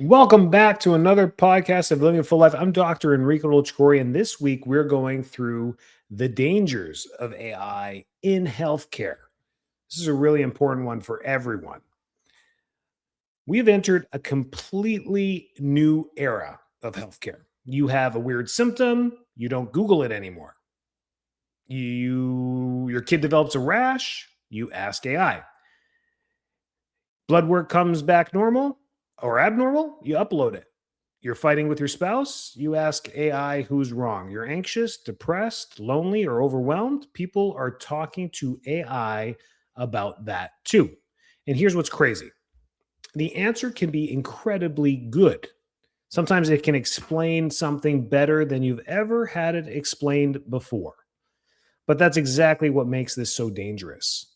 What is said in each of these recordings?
Welcome back to another podcast of Living a Full Life. I'm Dr. Enrico Dolcecore, and this week we're going through the dangers of AI in healthcare. This is a really important one for everyone. We've entered a completely new era of healthcare. You have a weird symptom, you don't Google it anymore. Your kid develops a rash, you ask AI. Blood work comes back normal or abnormal, you upload it. You're fighting with your spouse, you ask AI who's wrong. You're anxious, depressed, lonely, or overwhelmed. People are talking to AI about that too. And here's what's crazy: the answer can be incredibly good. Sometimes it can explain something better than you've ever had it explained before. But that's exactly what makes this so dangerous.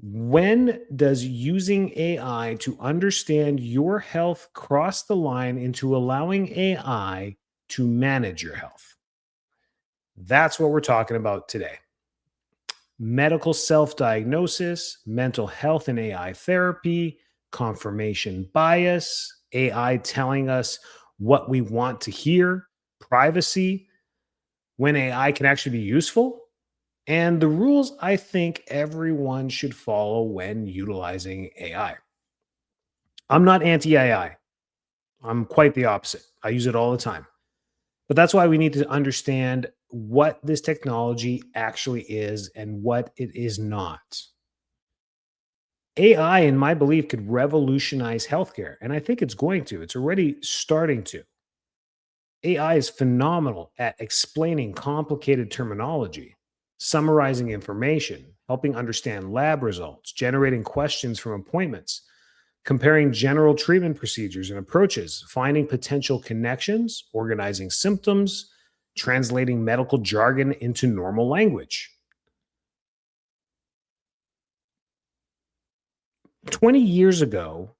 When does using AI to understand your health cross the line into allowing AI to manage your health? That's what we're talking about today. Medical self diagnosis, mental health and AI therapy, confirmation bias, AI telling us what we want to hear, privacy, when AI can actually be useful, and the rules I think everyone should follow when utilizing AI. I'm not anti AI. I'm quite the opposite. I use it all the time. But that's why we need to understand what this technology actually is and what it is not. AI, in my belief, could revolutionize healthcare. And I think it's going to. It's already starting to. AI is phenomenal at explaining complicated terminology, summarizing information, helping understand lab results, generating questions from appointments, comparing general treatment procedures and approaches, finding potential connections, organizing symptoms, translating medical jargon into normal language. 20 years ago,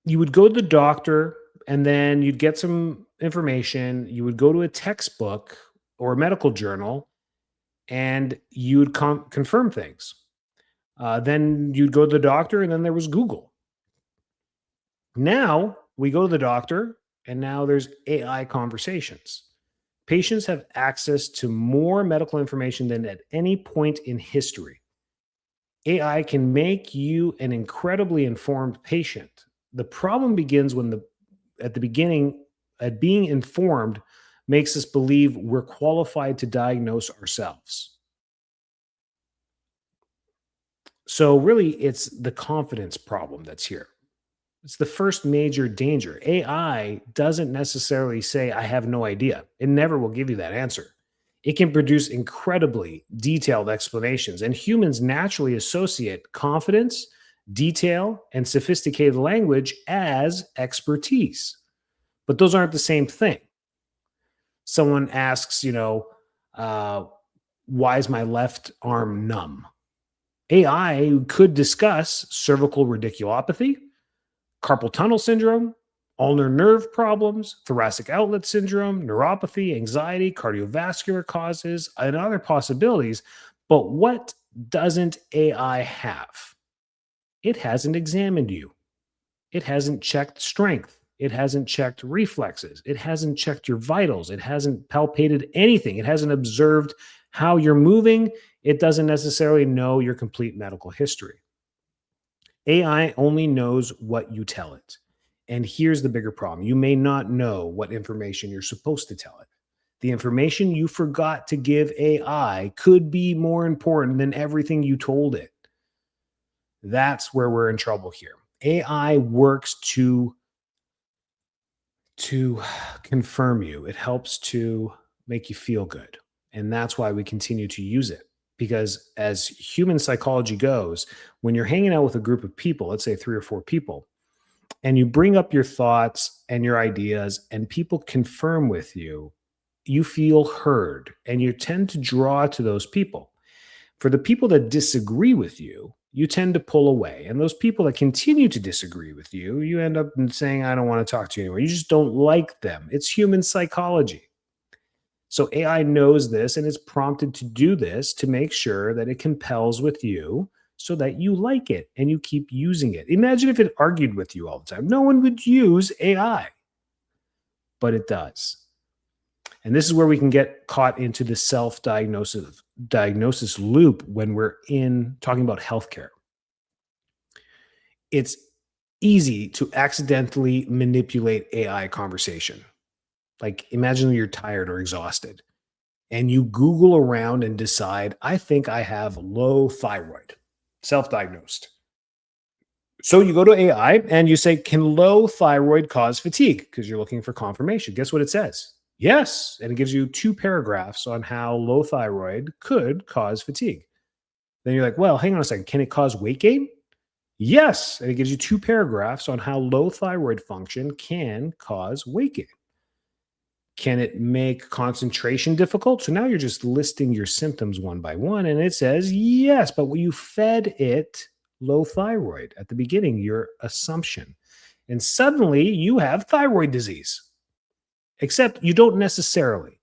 you would go to the doctor and then you'd get some information. You would go to a textbook or a medical journal and you'd confirm things. Then you'd go to the doctor and then there was Google. Now we go to the doctor and now there's AI conversations. Patients have access to more medical information than at any point in history. AI can make you an incredibly informed patient. The problem begins when at the beginning, being informed makes us believe we're qualified to diagnose ourselves. So really, it's the confidence problem that's here. It's the first major danger. AI doesn't necessarily say, I have no idea. It never will give you that answer. It can produce incredibly detailed explanations, and humans naturally associate confidence, detail, and sophisticated language as expertise. But those aren't the same thing. Someone asks, uh, why is my left arm numb? AI could discuss cervical radiculopathy, carpal tunnel syndrome, ulnar nerve problems, thoracic outlet syndrome, neuropathy, anxiety, cardiovascular causes, and other possibilities. But what doesn't AI have? It hasn't examined you. It hasn't checked strength. It hasn't checked reflexes. It hasn't checked your vitals. It hasn't palpated anything. It hasn't observed how you're moving. It doesn't necessarily know your complete medical history. AI only knows what you tell it. And here's the bigger problem: you may not know what information you're supposed to tell it. The information you forgot to give AI could be more important than everything you told it. That's where we're in trouble here. AI works to confirm you. It helps to make you feel good. And that's why we continue to use it. Because as human psychology goes, when you're hanging out with a group of people, let's say 3 or 4 people, and you bring up your thoughts and your ideas, and people confirm with you, you feel heard and you tend to draw to those people. For the people that disagree with you, you tend to pull away. And those people that continue to disagree with you, you end up saying, I don't want to talk to you anymore. You just don't like them. It's human psychology. So AI knows this and is prompted to do this to make sure that it compels with you so that you like it and you keep using it. Imagine if it argued with you all the time. No one would use AI, but it does. And this is where we can get caught into the self diagnosis loop when we're in talking about healthcare. It's easy to accidentally manipulate AI conversation. Like imagine you're tired or exhausted and you Google around and decide, I think I have low thyroid, self diagnosed. So you go to AI and you say, can low thyroid cause fatigue? Because you're looking for confirmation. Guess what it says? Yes. And it gives you two paragraphs on how low thyroid could cause fatigue. Then you're like, well, hang on a second. Can it cause weight gain? Yes. And it gives you two paragraphs on how low thyroid function can cause weight gain. Can it make concentration difficult? So now you're just listing your symptoms one by one, and it says yes, but when you fed it low thyroid at the beginning, your assumption. And suddenly you have thyroid disease, except you don't necessarily.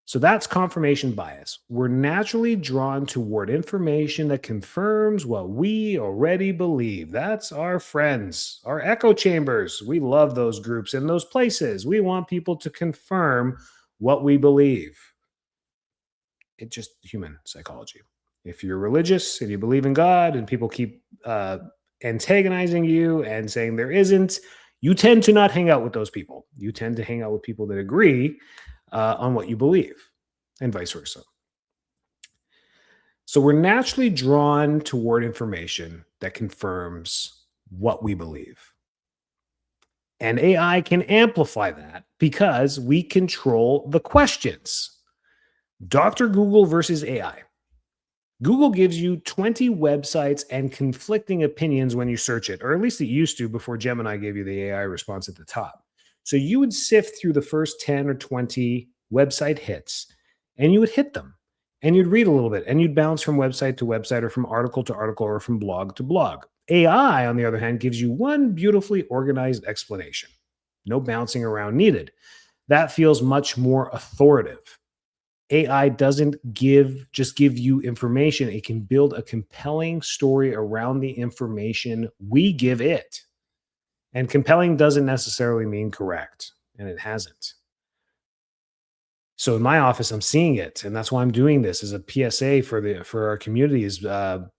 So that's confirmation bias. We're naturally drawn toward information that confirms what we already believe. That's our friends, our echo chambers. We love those groups and those places. We want people to confirm what we believe. It's just human psychology. If you're religious and you believe in God and people keep antagonizing you and saying there isn't, you tend to not hang out with those people. You tend to hang out with people that agree on what you believe, and vice versa. So we're naturally drawn toward information that confirms what we believe. And AI can amplify that because we control the questions. Dr. Google versus AI. Google gives you 20 websites and conflicting opinions when you search it, or at least it used to before Gemini gave you the AI response at the top. So you would sift through the first 10 or 20 website hits and you would hit them and you'd read a little bit and you'd bounce from website to website or from article to article or from blog to blog. AI, on the other hand, gives you one beautifully organized explanation. No bouncing around needed. That feels much more authoritative. AI doesn't just give you information. It can build a compelling story around the information we give it. And compelling doesn't necessarily mean correct, and it hasn't. So in my office, I'm seeing it, and that's why I'm doing this as a PSA for our communities.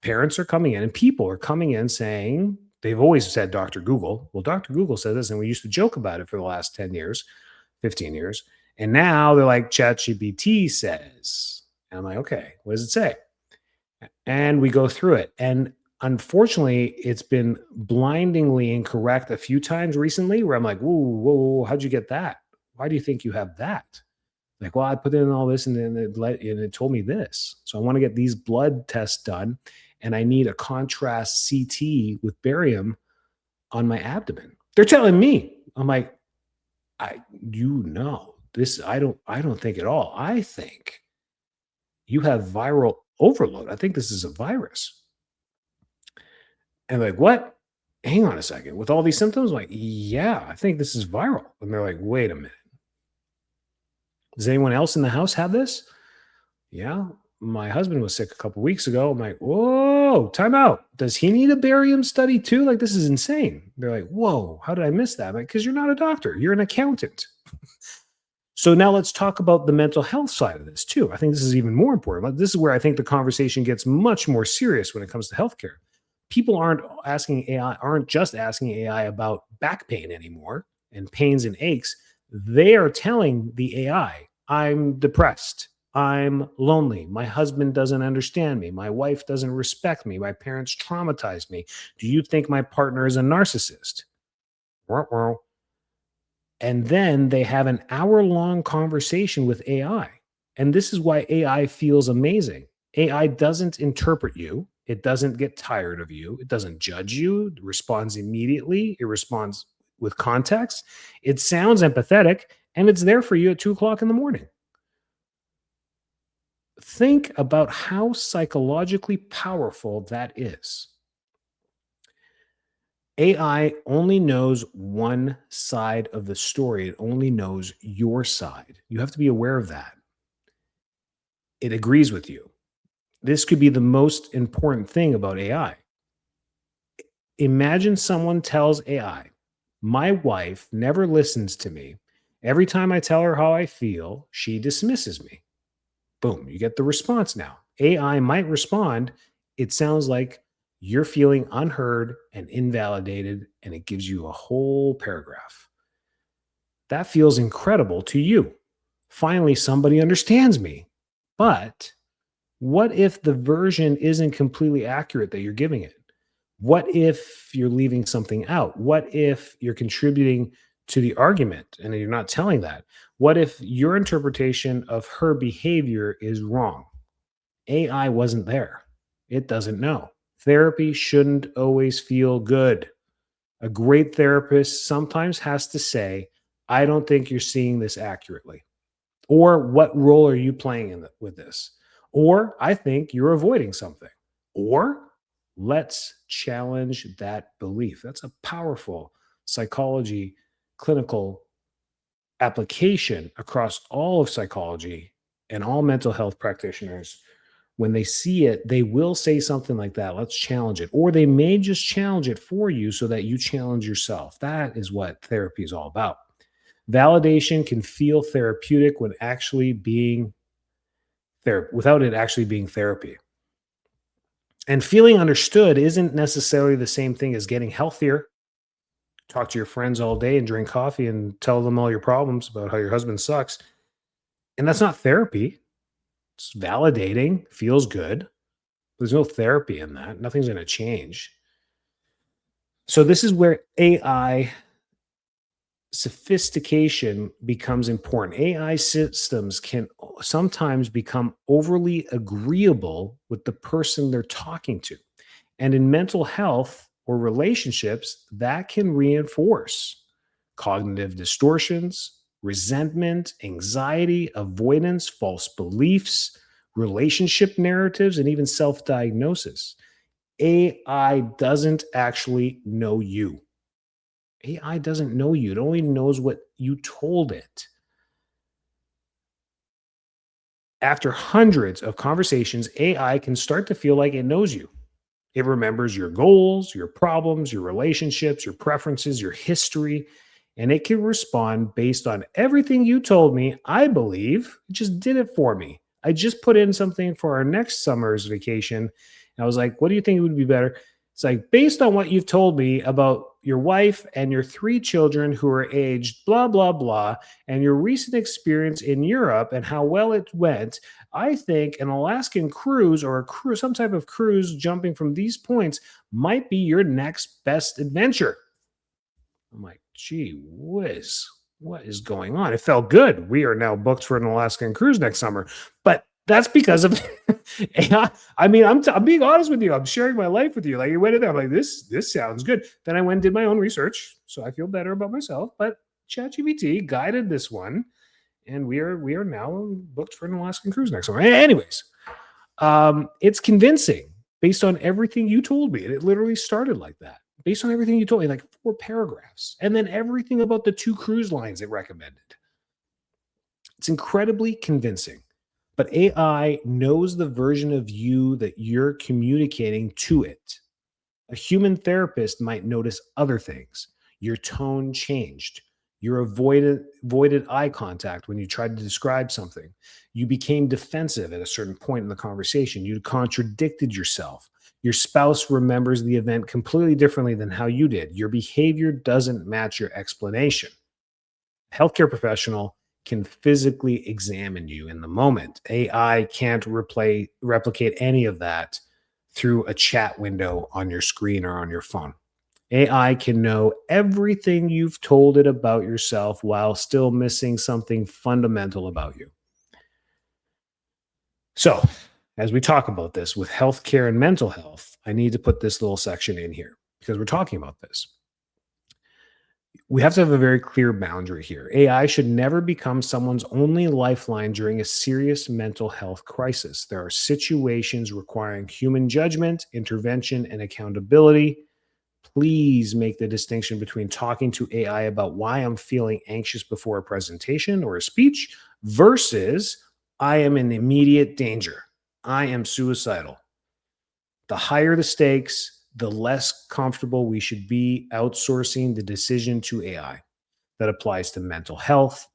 Parents are coming in, and people are coming in saying they've always said Dr. Google. Well, Dr. Google said this, and we used to joke about it for the last 10 years, 15 years, and now they're like ChatGPT says, and I'm like, okay, what does it say? And we go through it, and unfortunately, it's been blindingly incorrect a few times recently, where I'm like, whoa, whoa, whoa, how'd you get that? Why do you think you have that? Like, well, I put in all this and then it told me this. So I want to get these blood tests done and I need a contrast CT with barium on my abdomen. They're telling me. I'm like, this, I don't think at all. I think you have viral overload. I think this is a virus. And like, what? Hang on a second. With all these symptoms, I'm like, yeah, I think this is viral. And they're like, wait a minute. Does anyone else in the house have this? Yeah. My husband was sick a couple weeks ago. I'm like, whoa, time out. Does he need a barium study too? Like, this is insane. They're like, whoa, how did I miss that? I'm like, because you're not a doctor, you're an accountant. So now let's talk about the mental health side of this too. I think this is even more important. This is where I think the conversation gets much more serious when it comes to healthcare. People aren't just asking AI about back pain anymore and pains and aches. They are telling the AI, I'm depressed. I'm lonely. My husband doesn't understand me. My wife doesn't respect me. My parents traumatized me. Do you think my partner is a narcissist? And then they have an hour-long conversation with AI. And this is why AI feels amazing. AI doesn't interpret you. It doesn't get tired of you. It doesn't judge you. It responds immediately. It responds with context. It sounds empathetic, and it's there for you at 2 o'clock in the morning. Think about how psychologically powerful that is. AI only knows one side of the story. It only knows your side. You have to be aware of that. It agrees with you. This could be the most important thing about AI. Imagine someone tells AI, my wife never listens to me. Every time I tell her how I feel, she dismisses me. Boom, you get the response now. AI might respond, it sounds like you're feeling unheard and invalidated, and it gives you a whole paragraph. That feels incredible to you. Finally, somebody understands me. But what if the version isn't completely accurate that you're giving it? What if you're leaving something out? What if you're contributing to the argument and you're not telling that? What if your interpretation of her behavior is wrong? AI wasn't there. It doesn't know. Therapy shouldn't always feel good. A great therapist sometimes has to say, I don't think you're seeing this accurately. Or what role are you playing with this? Or I think you're avoiding something. Or let's challenge that belief. That's a powerful psychology clinical application across all of psychology and all mental health practitioners. When they see it, they will say something like that. Let's challenge it. Or they may just challenge it for you so that you challenge yourself. That is what therapy is all about. Validation can feel therapeutic when actually being without it actually being therapy. And feeling understood isn't necessarily the same thing as getting healthier. Talk to your friends all day and drink coffee and tell them all your problems about how your husband sucks. And that's not therapy. It's validating, feels good. There's no therapy in that. Nothing's going to change. So, this is where AI sophistication becomes important. AI systems can sometimes become overly agreeable with the person they're talking to. And in mental health or relationships, that can reinforce cognitive distortions, resentment, anxiety, avoidance, false beliefs, relationship narratives, and even self diagnosis. AI doesn't actually know you. AI doesn't know you. It only knows what you told it. After hundreds of conversations, AI can start to feel like it knows you. It remembers your goals, your problems, your relationships, your preferences, your history, and it can respond based on everything you told me. I believe it just did it for me. I just put in something for our next summer's vacation. And I was like, what do you think would be better? It's like, based on what you've told me about your wife and your three children who are aged blah, blah, blah, and your recent experience in Europe and how well it went, I think an Alaskan cruise or a cruise, some type of cruise jumping from these points might be your next best adventure. I'm like, gee whiz, what is going on? It felt good. We are now booked for an Alaskan cruise next summer. But that's because of AI. I mean, I'm being honest with you. I'm sharing my life with you. Like, you went in there, I'm like, this sounds good. Then I went and did my own research, so I feel better about myself. But ChatGPT guided this one, and we are now booked for an Alaskan cruise next summer. Anyways, it's convincing based on everything you told me, and it literally started like that. Based on everything you told me, like 4 paragraphs, and then everything about the 2 cruise lines it recommended. It's incredibly convincing. But AI knows the version of you that you're communicating to it. A human therapist might notice other things. Your tone changed. You avoided eye contact when you tried to describe something. You became defensive at a certain point in the conversation. You contradicted yourself. Your spouse remembers the event completely differently than how you did. Your behavior doesn't match your explanation. Healthcare professional can physically examine you in the moment. AI can't replicate any of that through a chat window on your screen or on your phone. AI can know everything you've told it about yourself while still missing something fundamental about you. So, as we talk about this with healthcare and mental health, I need to put this little section in here because we're talking about this. We have to have a very clear boundary here. AI should never become someone's only lifeline during a serious mental health crisis. There are situations requiring human judgment, intervention, and accountability. Please make the distinction between talking to AI about why I'm feeling anxious before a presentation or a speech versus I am in immediate danger. I am suicidal. The higher the stakes, the less comfortable we should be outsourcing the decision to AI. That applies to mental health,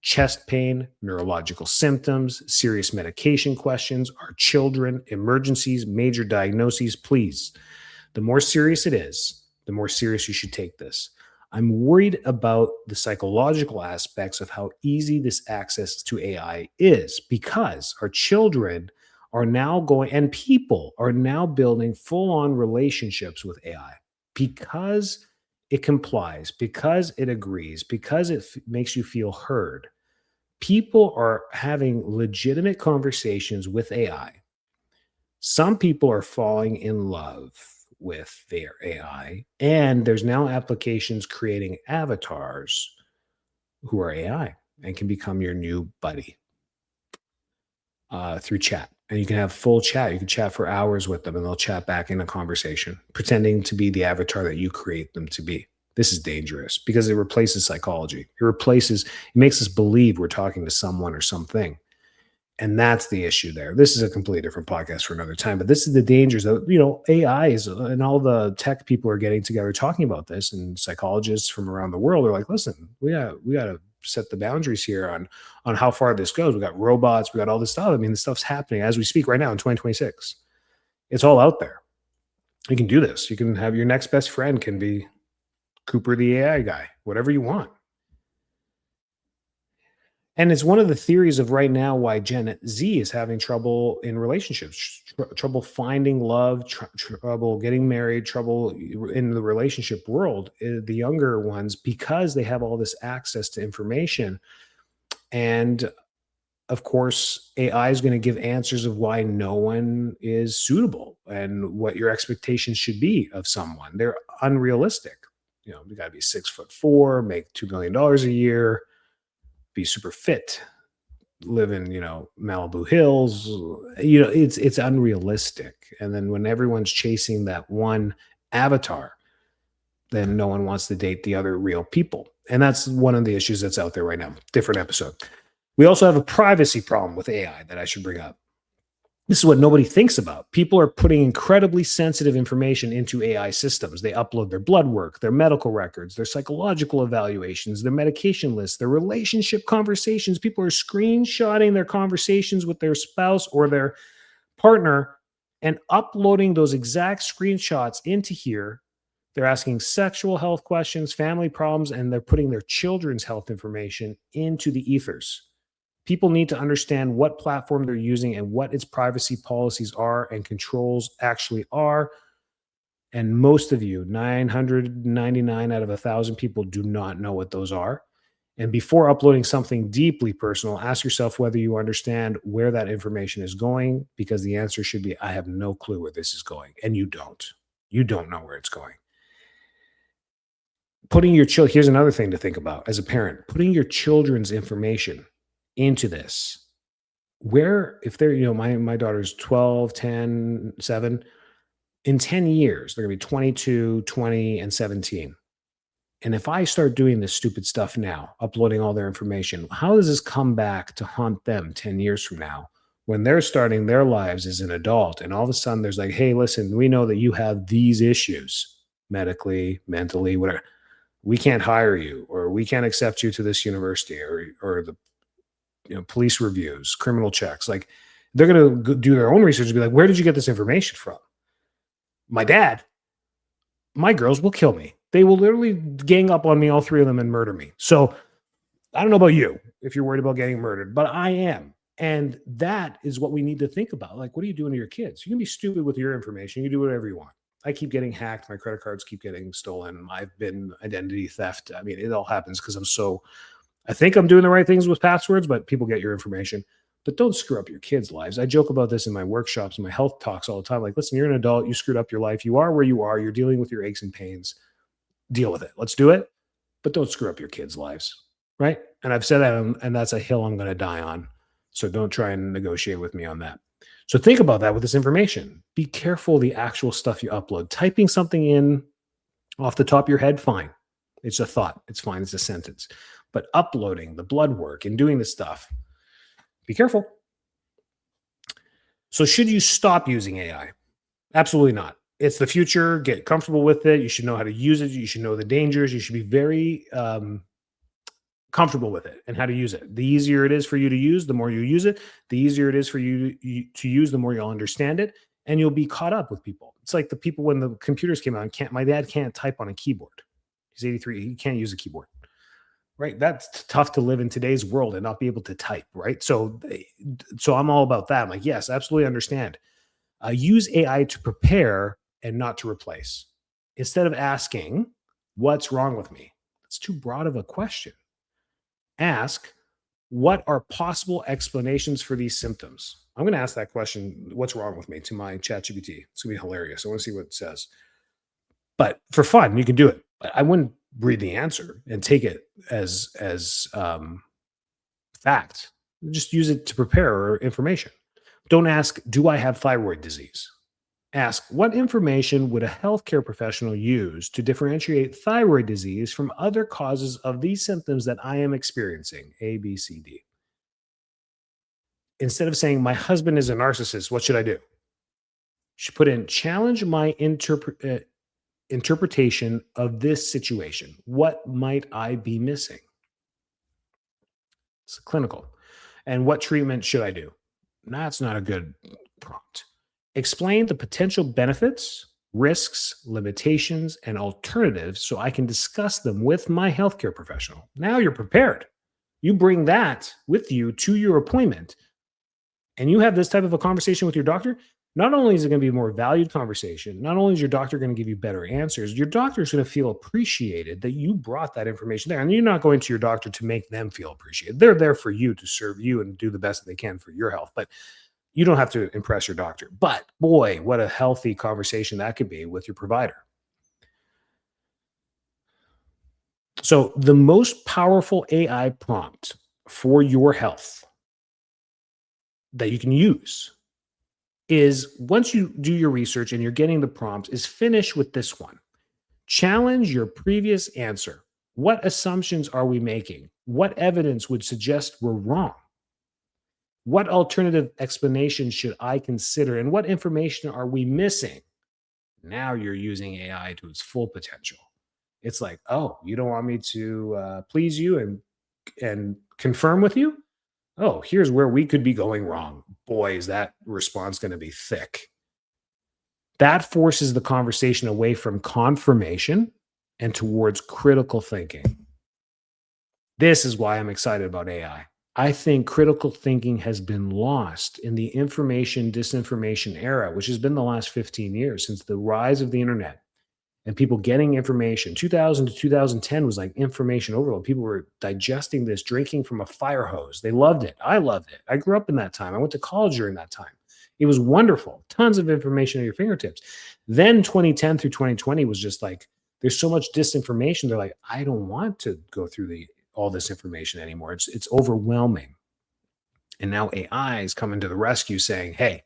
chest pain, neurological symptoms, serious medication questions, our children, emergencies, major diagnoses. Please, the more serious it is, the more serious you should take this. I'm worried about the psychological aspects of how easy this access to AI is because our children are now going and people are now building full on relationships with AI because it complies, because it agrees, because it makes you feel heard. People are having legitimate conversations with AI. Some people are falling in love with their AI, and there's now applications creating avatars who are AI and can become your new buddy through chat. And you can have full chat. You can chat for hours with them, and they'll chat back in a conversation, pretending to be the avatar that you create them to be. This is dangerous because it replaces psychology. It makes us believe we're talking to someone or something. And that's the issue there. This is a completely different podcast for another time, but this is the dangers that, AI is, and all the tech people are getting together talking about this, and psychologists from around the world are like, listen, we got to set the boundaries here on how far this goes. We got robots, we got all this stuff. I mean, this stuff's happening as we speak right now in 2026. It's all out there. You can do this. You can have your next best friend can be Cooper the AI guy, whatever you want. And it's one of the theories of right now why Gen Z is having trouble in relationships, trouble finding love, trouble getting married, trouble in the relationship world. The younger ones, because they have all this access to information. And of course, AI is going to give answers of why no one is suitable and what your expectations should be of someone. They're unrealistic. You got to be 6'4", make $2 million a year, be super fit, live in Malibu Hills. It's unrealistic. And then when everyone's chasing that one avatar, then no one wants to date the other real people. And that's one of the issues that's out there right now. Different episode. We also have a privacy problem with AI that I should bring up. This is what nobody thinks about. People are putting incredibly sensitive information into AI systems. They upload their blood work, their medical records, their psychological evaluations, their medication lists, their relationship conversations. People are screenshotting their conversations with their spouse or their partner and uploading those exact screenshots into here. They're asking sexual health questions, family problems, and they're putting their children's health information into the ethers. People need to understand what platform they're using and what its privacy policies are and controls actually are. And most of you, 999 out of 1,000 people, do not know what those are. And before uploading something deeply personal, ask yourself whether you understand where that information is going, because the answer should be, I have no clue where this is going. And you don't. You don't know where it's going. Here's another thing to think about as a parent, putting your children's information into this, where if they're, my daughter's 12, 10, 7, in 10 years, they're gonna be 22, 20, and 17. And if I start doing this stupid stuff now, uploading all their information, how does this come back to haunt them 10 years from now when they're starting their lives as an adult? And all of a sudden there's like, hey, listen, we know that you have these issues medically, mentally, whatever. We can't hire you, or we can't accept you to this university, or the police reviews, criminal checks. Like, they're going to do their own research and be like, where did you get this information from? My dad, my girls will kill me. They will literally gang up on me, all three of them, and murder me. So I don't know about you if you're worried about getting murdered, but I am. And that is what we need to think about. Like, what are you doing to your kids? You can be stupid with your information. You can do whatever you want. I keep getting hacked. My credit cards keep getting stolen. I've been identity theft. I mean, it all happens because I think I'm doing the right things with passwords, but people get your information. But don't screw up your kids' lives. I joke about this in my workshops and my health talks all the time. Like, listen, you're an adult. You screwed up your life. You are where you are. You're dealing with your aches and pains. Deal with it. Let's do it. But don't screw up your kids' lives. Right? And I've said that, and that's a hill I'm going to die on. So don't try and negotiate with me on that. So think about that with this information. Be careful the actual stuff you upload. Typing something in off the top of your head, fine. It's a thought. It's fine. It's a sentence. But uploading the blood work and doing this stuff, be careful. So, should you stop using AI? Absolutely not. It's the future. Get comfortable with it. You should know how to use it. You should know the dangers. You should be very comfortable with it and how to use it. The easier it is for you to use, the more you use it. The easier it is for you to use, the more you'll understand it, and you'll be caught up with people. It's like the people when the computers came out. And can't My dad can't type on a keyboard. He's 83. He can't use a keyboard. Right? That's tough to live in today's world and not be able to type. Right? So I'm all about that. I'm like, yes, absolutely understand. Use AI to prepare and not to replace. Instead of asking, what's wrong with me? That's too broad of a question. Ask, what are possible explanations for these symptoms? I'm going to ask that question, what's wrong with me, to my chat GPT. It's going to be hilarious. I want to see what it says. But for fun, you can do it. But I wouldn't read the answer and take it as fact. Just use it to prepare or information. Don't ask, do I have thyroid disease? Ask, what information would a healthcare professional use to differentiate thyroid disease from other causes of these symptoms that I am experiencing? A, B, C, D. Instead of saying, my husband is a narcissist, what should I do? You should put in, challenge my interpretation of this situation. What might I be missing? It's clinical. And what treatment should I do? That's not a good prompt. Explain the potential benefits, risks, limitations, and alternatives so I can discuss them with my healthcare professional. Now you're prepared. You bring that with you to your appointment and you have this type of a conversation with your doctor. Not only is it going to be a more valued conversation, not only is your doctor going to give you better answers, your doctor is going to feel appreciated that you brought that information there. And you're not going to your doctor to make them feel appreciated. They're there for you to serve you and do the best that they can for your health. But you don't have to impress your doctor. But boy, what a healthy conversation that could be with your provider. So, the most powerful AI prompt for your health that you can use is, once you do your research and you're getting the prompts, is finish with this one. Challenge your previous answer. What assumptions are we making? What evidence would suggest we're wrong? What alternative explanation should I consider? And what information are we missing? Now you're using AI to its full potential. It's like, oh, you don't want me to please you and confirm with you? Oh, here's where we could be going wrong. Boy, is that response going to be thick. That forces the conversation away from confirmation and towards critical thinking. This is why I'm excited about AI. I think critical thinking has been lost in the information disinformation era, which has been the last 15 years since the rise of the internet and people getting information. 2000 to 2010 was like information overload. People were digesting this, drinking from a fire hose. They loved it. I loved it. I grew up in that time. I went to college during that time. It was wonderful. Tons of information at your fingertips. Then 2010 through 2020 was just like, there's so much disinformation. They're like, I don't want to go through all this information anymore. It's overwhelming. And now AI is coming to the rescue saying, hey,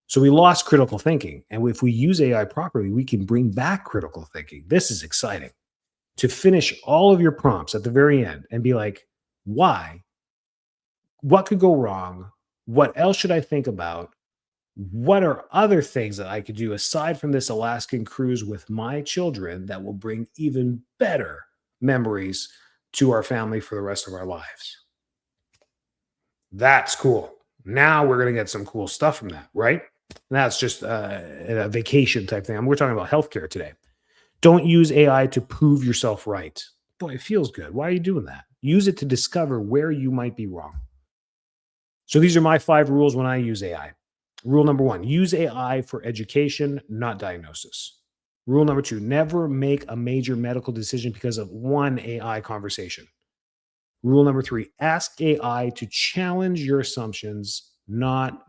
so we lost critical thinking. And if we use AI properly, we can bring back critical thinking. This is exciting. To finish all of your prompts at the very end and be like, why? What could go wrong? What else should I think about? What are other things that I could do aside from this Alaskan cruise with my children that will bring even better memories to our family for the rest of our lives? That's cool. Now we're going to get some cool stuff from that, right? And that's just a vacation type thing. We're talking about healthcare today. Don't use AI to prove yourself right. Boy, it feels good. Why are you doing that? Use it to discover where you might be wrong. So these are my 5 rules when I use AI. Rule number 1, use AI for education, not diagnosis. Rule number 2, never make a major medical decision because of one AI conversation. Rule number 3, ask AI to challenge your assumptions, not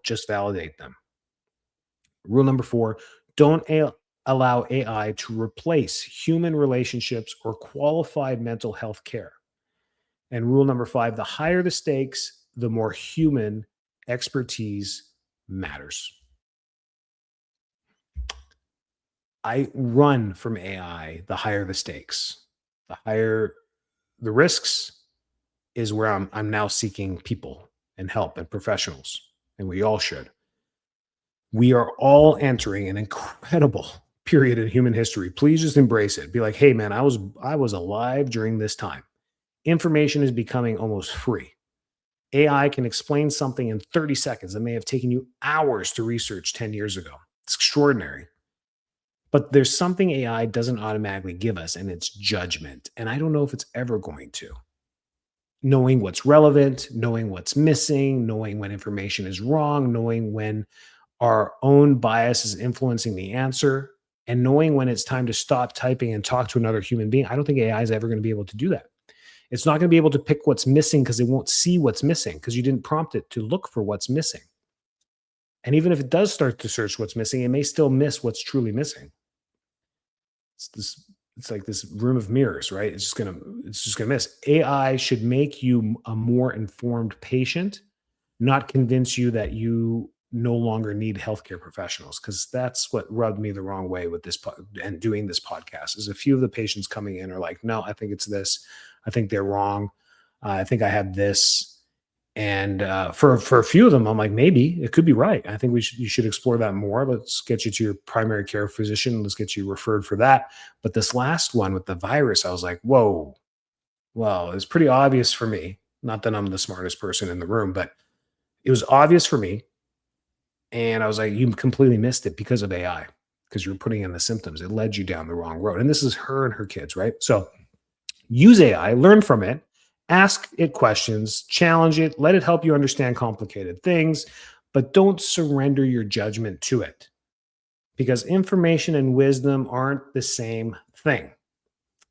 just validate them. Rule number 4, don't allow AI to replace human relationships or qualified mental health care. And rule number 5, the higher the stakes, the more human expertise matters. I run from AI, the higher the stakes. The higher the risks is where I'm now seeking people and help and professionals, and we all should. We are all entering an incredible period in human history. Please just embrace it. Be like, hey man, I was alive during this time. Information is becoming almost free. AI can explain something in 30 seconds that may have taken you hours to research 10 years ago. It's extraordinary. But there's something AI doesn't automatically give us, and it's judgment. And I don't know if it's ever going to. Knowing what's relevant, knowing what's missing, knowing when information is wrong, knowing when our own bias is influencing the answer, and knowing when it's time to stop typing and talk to another human being. I don't think AI is ever going to be able to do that. It's not going to be able to pick what's missing because it won't see what's missing because you didn't prompt it to look for what's missing. And even if it does start to search what's missing, it may still miss what's truly missing. It's like this room of mirrors, right? It's just gonna miss. AI should make you a more informed patient, not convince you that you no longer need healthcare professionals, because that's what rubbed me the wrong way with and doing this podcast. Is a few of the patients coming in are like, no, I think it's this. I think they're wrong. I think I have this. And for a few of them, I'm like, maybe it could be right. I think you should explore that more. Let's get you to your primary care physician. Let's get you referred for that. But this last one with the virus, I was like, whoa, well, it's pretty obvious for me. Not that I'm the smartest person in the room, but it was obvious for me. And I was like, you completely missed it because of AI, because you're putting in the symptoms. It led you down the wrong road. And this is her and her kids, right? So use AI, learn from it, ask it questions, challenge it, let it help you understand complicated things, but don't surrender your judgment to it, because information and wisdom aren't the same thing.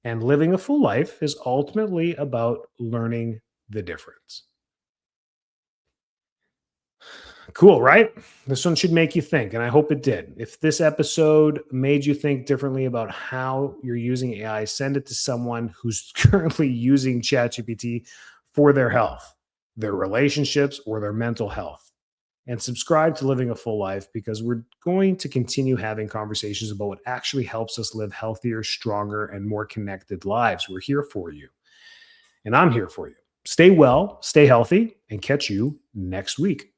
And living a full life is ultimately about learning the difference. Cool, right? This one should make you think, and I hope it did. If this episode made you think differently about how you're using AI, send it to someone who's currently using ChatGPT for their health, their relationships, or their mental health. And subscribe to Living a Full Life, because we're going to continue having conversations about what actually helps us live healthier, stronger, and more connected lives. We're here for you, and I'm here for you. Stay well, stay healthy, and catch you next week.